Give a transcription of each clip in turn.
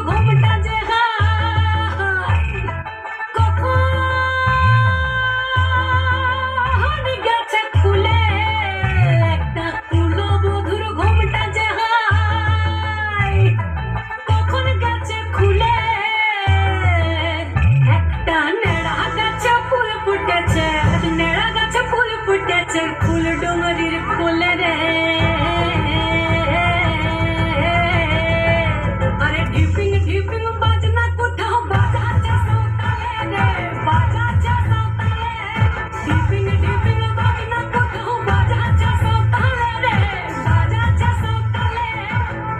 ঘুমটা যে হায় কখন গেছে খুলে একটা কুলো বধুর ঘুমটা যে হায় কখন গেছে খুলে একটা নেড়া গাছে ফুল ফুটেছে নেড়া গাছে ফুল ফুটেছে ফুল ডুঙরির ফুলে রে আরে ঢিপিং ঢিপিং বাজনা কোথাও বাজাচ্ছে সৌতালে রে বাজাচ্ছে সৌতালে ঢিপিং ঢিপিং বাজনা কোথাও বাজাচ্ছে সৌতালে রে বাজাচ্ছে সৌতালে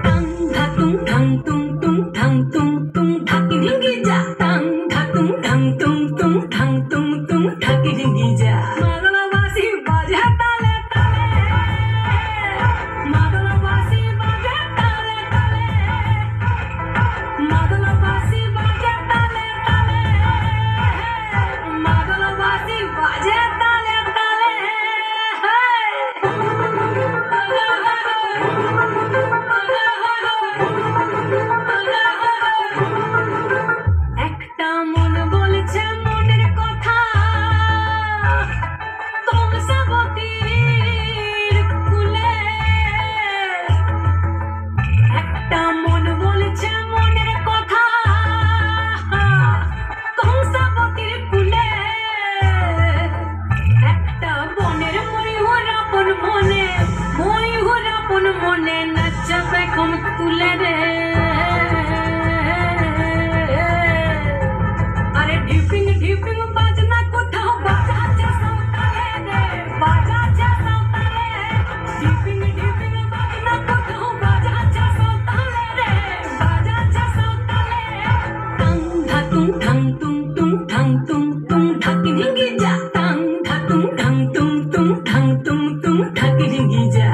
টাং ধাতুং ঠাং তুং তুং ঠাং তুং তুং ঠাকি ঢিঙ্গি যা টাং ধাতুং ঠাং তুং তুং ঠাং তুং তুং ঠাকি ঢিঙ্গি যা মাদলা বাঁশি বাজে তালে তালে মাদলা বাঁশি বাজে তালে তালে মাদলা বাঁশি বাজে তালে তালে মাদলা বাঁশি বাজে তালে তালে একটা মন বলছে মনের কথা কংসাবতীর কুলে একটা মন বলছে মনের কথা কংসাবতীর কুলে একটা বনের ময়ূর আপন মনে নাচবে কোন তুলে রে আরে ঢিপিং ঢিপিং বাজনা কোথাও বাজাচ্ছে সৌতালে রে বাজাচ্ছে সৌতালে ঢিপিং ঢিপিং বাজনা কোথাও বাজাচ্ছে সৌতালে রে বাজাচ্ছে সৌতালে টাং ধাতুং ঠাং তুং তুং ঠাং তুং তুং ঠাকি ঢিঙ্গি যা টাং ধাতুং ঠাং তুং তুং ঠাং তুং তুং ঠাকি ঢিঙ্গি যা